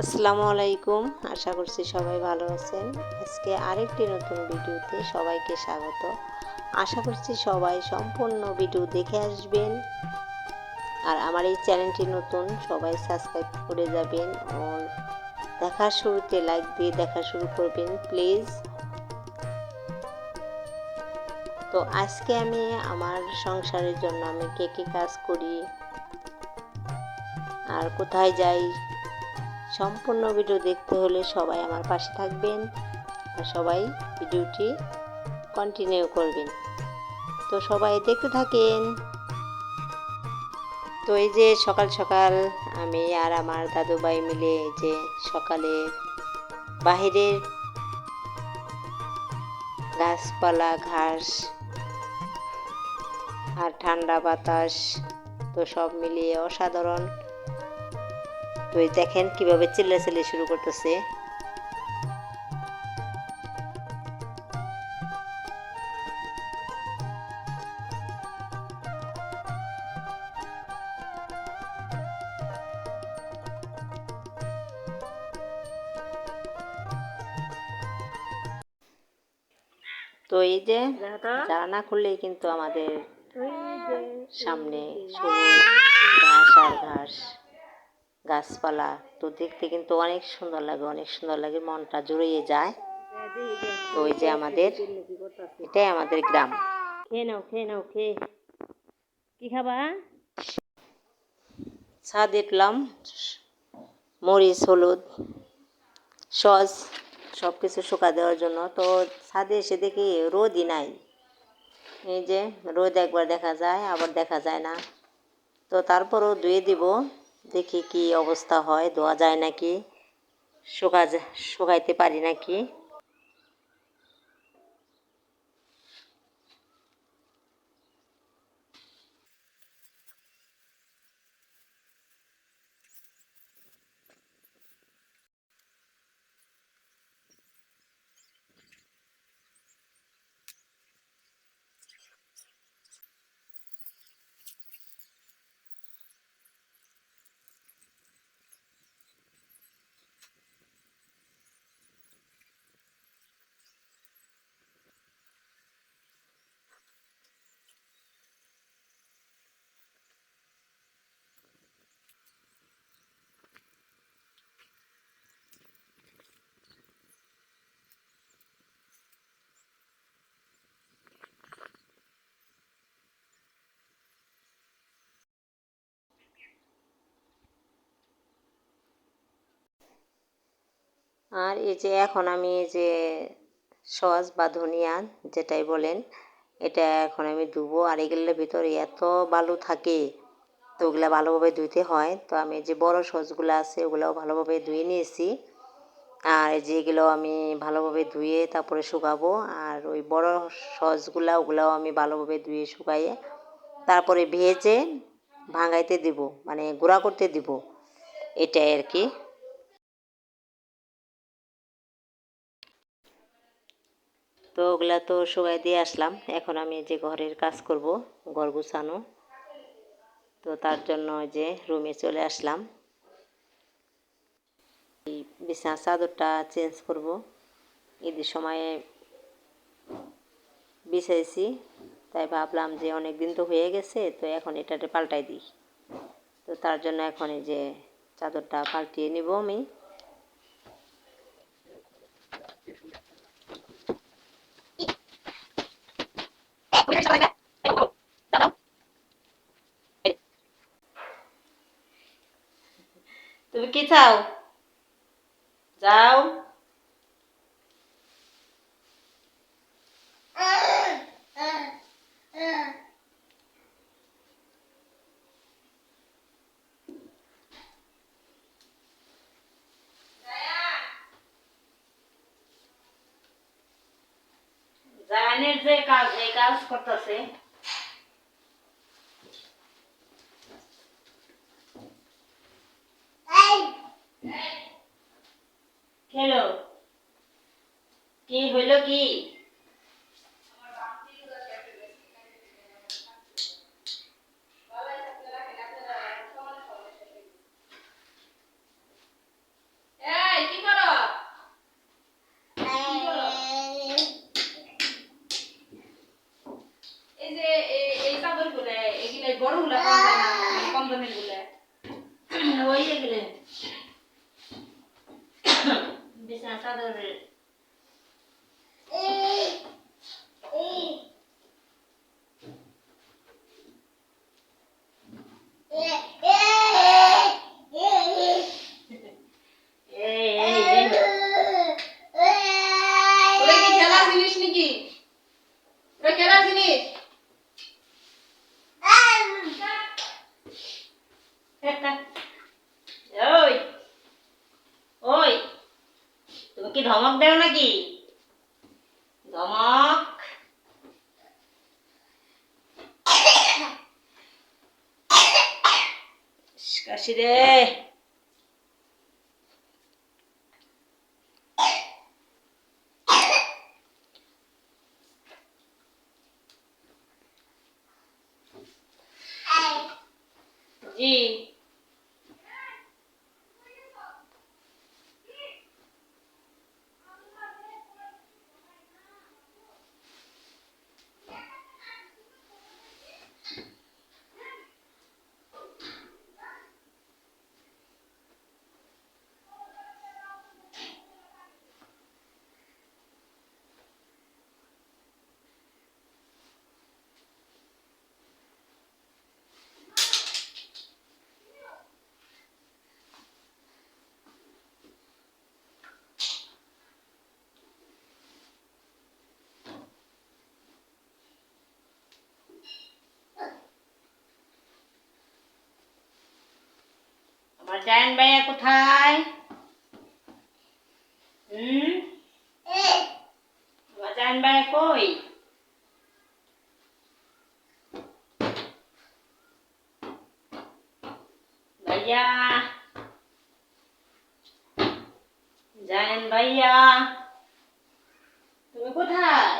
আসসালামু আলাইকুম। আশা করছি সবাই ভালো আছেন। আজকে আরেকটি নতুন ভিডিওতে সবাইকে স্বাগত। আশা করছি সবাই সম্পূর্ণ ভিডিও দেখে আসবেন। আর আমার এই চ্যানেলটি নতুন, সবাই সাবস্ক্রাইব করে যাবেন ও দেখার শুরুতে লাইক দিয়ে দেখা শুরু করবেন প্লিজ। তো আজকে আমি আমার সংসারের জন্য আমি কে কাজ করি আর কোথায় যাই, সম্পূর্ণ ভিডিও দেখতে হলে সবাই আমার পাশে থাকবেন আর সবাই ভিডিওটি কন্টিনিউ করবেন। তো সবাই দেখতে থাকেন। তো এই যে সকাল সকাল আমি আর আমার দাদু ভাই মিলে যে সকালে বাহিরের গাছপালা ঘাস আর ঠান্ডা বাতাস তো সব মিলিয়ে অসাধারণ। তো এই দেখেন কিভাবে চিল্লাচিল্লি শুরু করতেছে। তো এই যে জানালা খুললেই কিন্তু আমাদের সামনে সবুজ ঘাস আর ঘাস গাছপালা, তো দেখতে কিন্তু অনেক সুন্দর লাগে, অনেক সুন্দর লাগে, মনটা জুড়িয়ে যায়। তো এই যে এটাই আমাদের গ্রাম। খেয়ে নাও কি খাবা? ছাদে উঠলাম মরিচ হলুদ সস সব কিছু শুকা দেওয়ার জন্য। তো ছাদে এসে দেখি রোদই নাই। এই যে রোদ একবার দেখা যায় আবার দেখা যায় না। তো তারপরও ধুয়ে দিব, দেখি কি অবস্থা হয়, ধোয়া যায় নাকি, শুকাইতে পারি নাকি। আর এই যে এখন আমি এই যে সস বা ধনিয়া যেটাই বলেন, এটা এখন আমি ধুবো। আর এগুলোর ভিতরে এত বালু থাকে, তো ওগুলো ভালোভাবে ধুইতে হয়। তো আমি যে বড় সসগুলো আছে ওগুলোও ভালোভাবে ধুয়ে নিয়েছি। আর যেগুলো আমি ভালোভাবে ধুয়ে তারপরে শুকাবো, আর ওই বড় ওগুলোও আমি ভালোভাবে ধুয়ে শুকাইয়ে তারপরে ভেজে ভাঙাইতে দিব, মানে গুঁড়া করতে দিব, এটাই আর কি। তো ওগুলা তো শুকাই দিয়ে আসলাম। এখন আমি যে ঘরের কাজ করব, ঘর গুছানো, তো তার জন্য যে রুমে চলে আসলাম। এই বিছানার চাদরটা চেঞ্জ করব, ঈদের সময়ে বিছাইছি, তাই ভাবলাম যে অনেক দিন তো হয়ে গেছে, তো এখন এটাতে পাল্টাই দিই। তো তার জন্য এখন এই যে চাদরটা পাল্টিয়ে নিব আমি। তুমি কি চাও? যাও। জানের যে কাজ এই কাজ করতেছে। খেলো কি হইল কি? গেলেন বিছানা চাদর ওই ওই তুমি কি ধমক দেও নাকি ধমক কাশি রে জি আমার জান ভাইয়া কোথায় আমার জান ভাইয়া কই ভাইয়া জান ভাইয়া তুমি কোথায়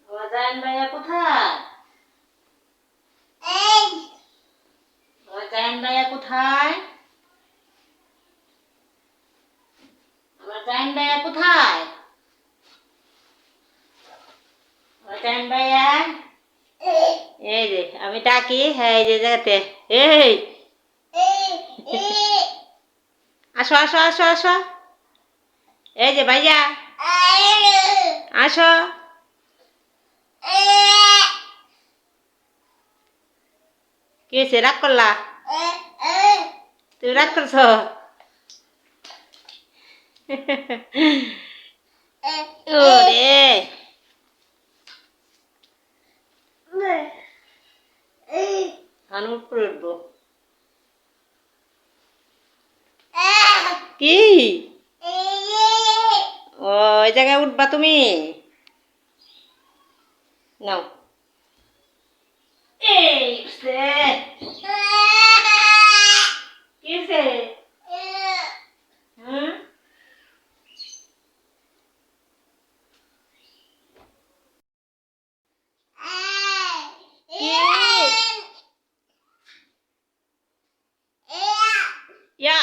আমার জান ভাইয়া কোথায় আমার জান ভাইয়া কোথায় আমার জান ভাইয়া কোথায় আমার জান ভাইয়া এই যে আমি ডাকি হ্যাঁ এই যে জায়গাতে এই আসো আসো আসো আসো এই যে ভাইয়া আসো কি হয়েছে রাগ করলা তুমি রাগ করছো ওরে আমি উপরে উঠবো কি ও ওই জায়গায় উঠবা তুমি নাও এই উঠছে কি হয়েছে হুম ইয়া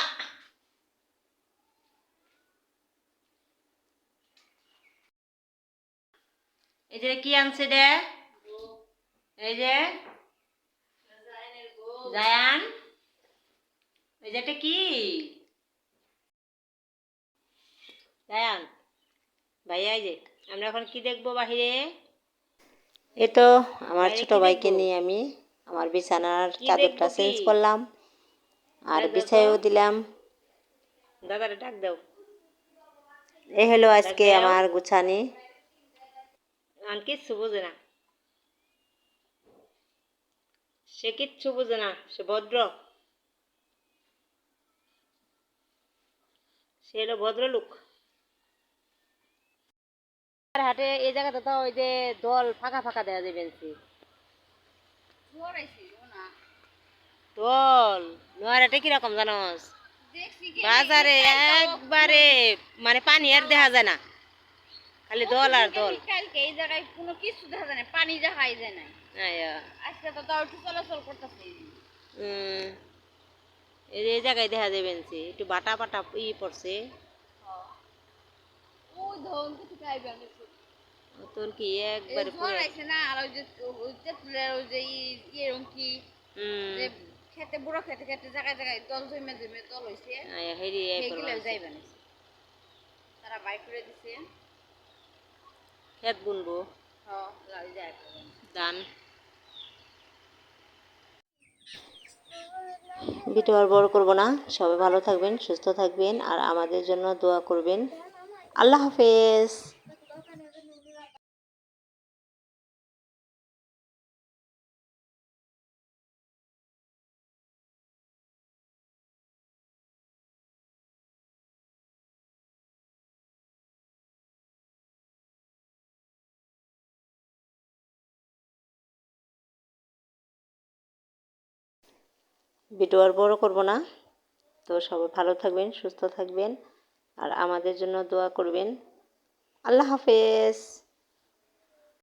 এই যে কি আনছে রে এই যে জায়ান এই যেটা কি জায়ান ভাইয়া এই যে আমরা এখন কি দেখবো বাহিরে এই তো আমার ছোট ভাইকে নিয়ে আমি আমার বিছানার চাদরটা চেঞ্জ করলাম আর বিছাইও দিলাম দাদারে ডাক দাও এই হলো আজকে আমার গুছানি আর কিচ্ছু বোঝে না সে কিচ্ছু বোঝে না সে ভদ্র সে হলো ভদ্রলোক হাটে এই জায়গাটা তো ওই যে দল ফাঁকা ফাঁকা দেওয়া যাবে দল নোয়ারাটা কিরকম জানোস বাজারে একবারে মানে পানি আর দেখা যায় না খালি দল আর দল কালকে এই জায়গায় কোনো কিছু দেখা যায় না পানি দেখাই যায় না আজকে তো তাও একটু চলাচল করতেছে এই জায়গায় দেখা যাবে একটু বাটা বাটা পড়ছে ওই ধন কিছু খাইবে আমি তোর কি একবারে ঝড় আইছে না আর ওই যে তেঁতুলের ওই যে এরকম কি খেতে বুড়ো খেতে খেতে জায়গায় জায়গায় দল জমে জমে দল হয়েছে হেরি সেগুলো যাইবেন তারা বাইক করে দিছে খেত বুনবো হ্যাঁ লাল যায় ধান ভিডিও আর বড় করবো না, সবাই ভালো থাকবেন, সুস্থ থাকবেন, আর আমাদের জন্য দোয়া করবেন। আল্লাহ হাফেজ। ভিডিও আর বড় করবো না, তো সবাই ভালো থাকবেন, সুস্থ থাকবেন, আর আমাদের জন্য দোয়া করবেন। আল্লাহ হাফেজ।